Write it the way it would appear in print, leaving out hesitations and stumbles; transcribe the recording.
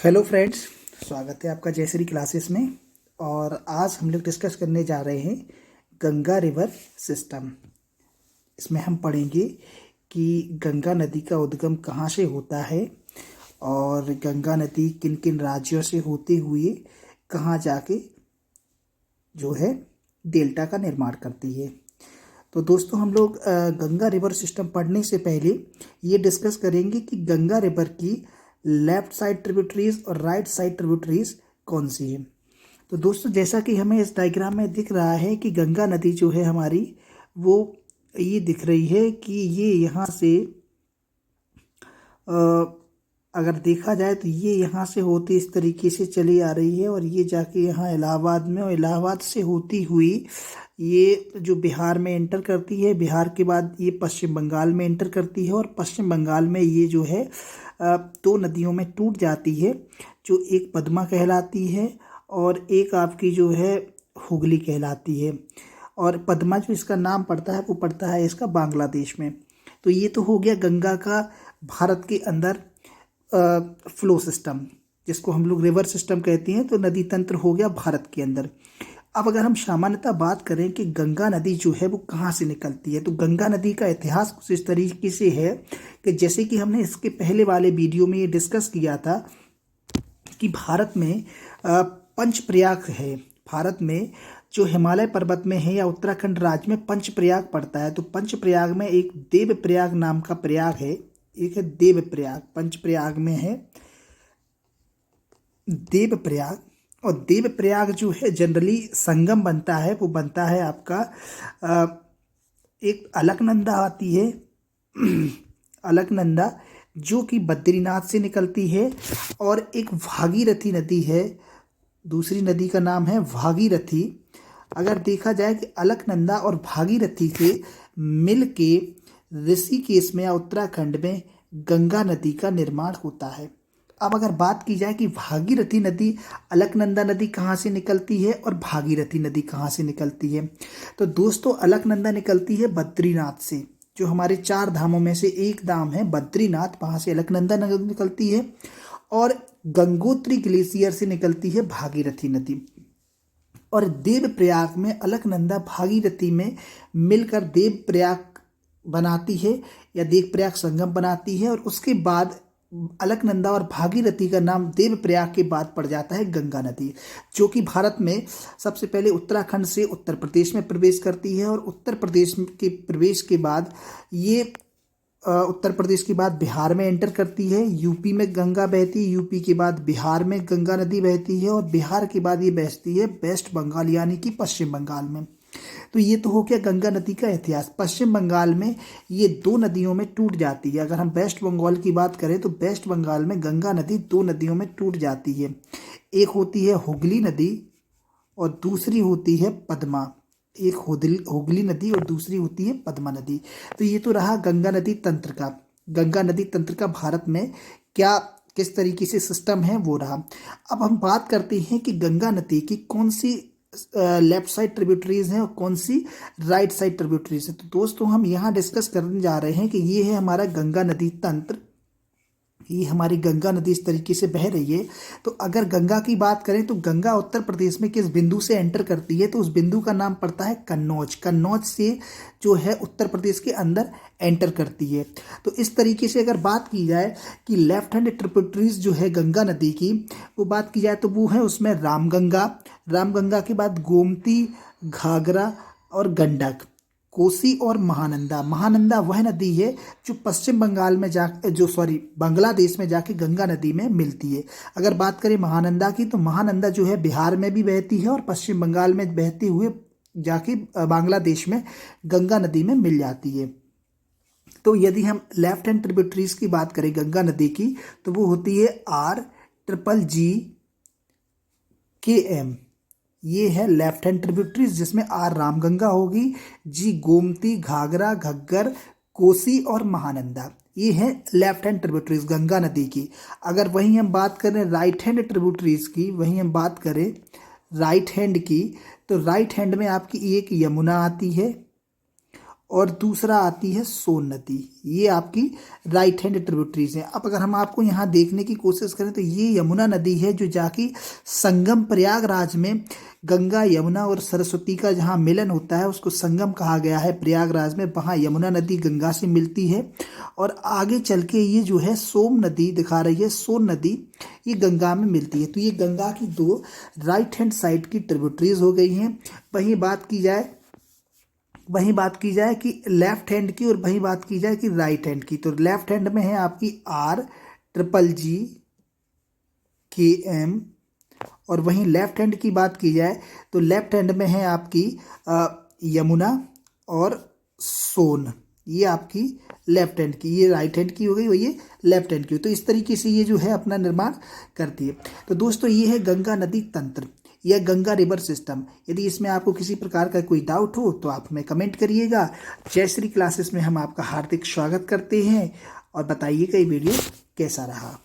Hello friends, स्वागत है आपका जयश्री क्लासेस में। और आज हम लोग डिस्कस करने जा रहे हैं गंगा रिवर सिस्टम। इसमें हम पढ़ेंगे कि गंगा नदी का उद्गम कहाँ से होता है और गंगा नदी किन किन राज्यों से होते हुए कहाँ जाके जो है डेल्टा का निर्माण करती है। तो दोस्तों, हम लोग गंगा रिवर सिस्टम पढ़ने से पहले ये डिस्कस करेंगे कि गंगा रिवर की लेफ्ट साइड ट्रिब्यूटरीज और राइट साइड ट्रिब्यूटरीज कौन सी है। तो दोस्तों, जैसा कि हमें इस डायग्राम में दिख रहा है कि गंगा नदी जो है हमारी, वो ये दिख रही है कि ये यहाँ से अगर देखा जाए तो ये यहाँ से होती इस तरीके से चली आ रही है और ये जाके यहाँ इलाहाबाद में, और इलाहाबाद से होती हुई ये जो बिहार में एंटर करती है, बिहार के बाद ये पश्चिम बंगाल में एंटर करती है और पश्चिम बंगाल में ये जो है दो नदियों में टूट जाती है, जो एक पद्मा कहलाती है और एक आपकी जो है हुगली कहलाती है। और पद्मा जो इसका नाम पड़ता है वो पड़ता है इसका बांग्लादेश में। तो ये तो हो गया गंगा का भारत के अंदर फ्लो सिस्टम, जिसको हम लोग रिवर सिस्टम कहते हैं। तो नदी तंत्र हो गया भारत के अंदर। अब अगर हम सामान्यतः बात करें कि गंगा नदी जो है वो कहाँ से निकलती है, तो गंगा नदी का इतिहास कुछ इस तरीके से है कि जैसे कि हमने इसके पहले वाले वीडियो में ये डिस्कस किया था कि भारत में पंचप्रयाग है। भारत में जो हिमालय पर्वत में है या उत्तराखंड राज्य में पंचप्रयाग पड़ता है। तो पंचप्रयाग में एक देवप्रयाग नाम का प्रयाग है, एक है देवप्रयाग। पंचप्रयाग में है देवप्रयाग, और देवप्रयाग जो है जनरली संगम बनता है, वो बनता है आपका एक अलकनंदा आती है अलकनंदा, जो कि बद्रीनाथ से निकलती है। और एक भागीरथी नदी है, दूसरी नदी का नाम है भागीरथी। अगर देखा जाए कि अलकनंदा और भागीरथी से मिल के ऋषिकेश में या उत्तराखंड में गंगा नदी का निर्माण होता है। अब अगर बात की जाए कि भागीरथी नदी, अलकनंदा नदी कहाँ से निकलती है और भागीरथी नदी कहाँ से निकलती है, तो दोस्तों अलकनंदा निकलती है बद्रीनाथ से, जो हमारे 4 धामों में से एक धाम है बद्रीनाथ, वहाँ से अलकनंदा नदी निकलती है। और गंगोत्री ग्लेशियर से निकलती है भागीरथी नदी। और देवप्रयाग में अलकनंदा भागीरथी में मिलकर देवप्रयाग बनाती है या देवप्रयाग संगम बनाती है। और उसके बाद अलकनंदा और भागीरथी का नाम देवप्रयाग के बाद पड़ जाता है गंगा नदी, जो कि भारत में सबसे पहले उत्तराखंड से उत्तर प्रदेश में प्रवेश करती है। और उत्तर प्रदेश के प्रवेश के बाद ये उत्तर प्रदेश के बाद बिहार में एंटर करती है। यूपी में गंगा बहती है, यूपी के बाद बिहार में गंगा नदी बहती है और बिहार के बाद ये बहती है वेस्ट बंगाल यानी कि पश्चिम बंगाल में। तो ये तो हो गया गंगा नदी का इतिहास। पश्चिम बंगाल में ये 2 नदियों में टूट जाती है। अगर हम वेस्ट बंगाल की बात करें तो वेस्ट बंगाल में गंगा नदी 2 नदियों में टूट जाती है। एक होती है हुगली नदी और दूसरी होती है पद्मा। एक हुगली नदी और दूसरी होती है पद्मा नदी। तो ये तो रहा गंगा नदी तंत्र का। गंगा नदी तंत्र का भारत में क्या किस तरीके से सिस्टम है वो रहा। अब हम बात करते हैं कि गंगा नदी की कौन सी लेफ्ट साइड ट्रिब्यूटरीज हैं और कौन सी राइट साइड ट्रिब्यूटरीज है। तो दोस्तों, हम यहाँ डिस्कस करने जा रहे हैं कि ये है हमारा गंगा नदी तंत्र। ये हमारी गंगा नदी इस तरीके से बह रही है। तो अगर गंगा की बात करें तो गंगा उत्तर प्रदेश में किस बिंदु से एंटर करती है, तो उस बिंदु का नाम पड़ता है कन्नौज। कन्नौज से जो है उत्तर प्रदेश के अंदर एंटर करती है। तो इस तरीके से अगर बात की जाए कि लेफ्ट हैंड ट्रिब्यूटरीज जो है गंगा नदी की, वो बात की जाए तो वो है उसमें रामगंगा, रामगंगा के बाद गोमती, घाघरा और गंडक, कोसी और महानंदा। महानंदा वह नदी है जो पश्चिम बंगाल में बांग्लादेश में जाके गंगा नदी में मिलती है। अगर बात करें महानंदा की, तो महानंदा जो है बिहार में भी बहती है और पश्चिम बंगाल में बहते हुए जाके बांग्लादेश में गंगा नदी में मिल जाती है। तो यदि हम लेफ्ट हैंड ट्रिब्यूटरीज की बात करें गंगा नदी की, तो वो होती है RGGKM। ये है लेफ्ट हैंड ट्रिब्यूटरीज, जिसमें आर रामगंगा होगी, जी गोमती, घाघरा, घग्गर, कोसी और महानंदा। ये है लेफ्ट हैंड ट्रिब्यूटरीज गंगा नदी की। अगर वहीं हम बात करें राइट हैंड ट्रिब्यूटरीज की, तो राइट हैंड में आपकी एक यमुना आती है और दूसरा आती है सोन नदी। ये आपकी राइट हैंड ट्रिब्यूटरीज हैं। अब अगर हम आपको यहाँ देखने की कोशिश करें तो ये यमुना नदी है जो जाके संगम प्रयागराज में गंगा यमुना और सरस्वती का जहाँ मिलन होता है उसको संगम कहा गया है प्रयागराज में। वहाँ यमुना नदी गंगा से मिलती है और आगे चल के ये जो है सोम नदी दिखा रही है, सोन नदी, ये गंगा में मिलती है। तो ये गंगा की दो राइट हैंड साइड की ट्रिब्यूटरीज हो गई हैं। वहीं बात की जाए कि लेफ्ट हैंड की और वहीं बात की जाए कि राइट हैंड की, तो लेफ्ट हैंड में है आपकी RGGKM और वहीं लेफ्ट हैंड की बात की जाए तो लेफ्ट हैंड में है आपकी यमुना और सोन। ये आपकी लेफ्ट हैंड की, ये राइट हैंड की हो गई और ये लेफ्ट हैंड की। तो इस तरीके से ये जो है अपना निर्माण करती है। तो दोस्तों ये है गंगा नदी तंत्र या गंगा रिवर सिस्टम। यदि इसमें आपको किसी प्रकार का कोई डाउट हो तो आप हमें कमेंट करिएगा। जयश्री क्लासेस में हम आपका हार्दिक स्वागत करते हैं और बताइएगा ये वीडियो कैसा रहा।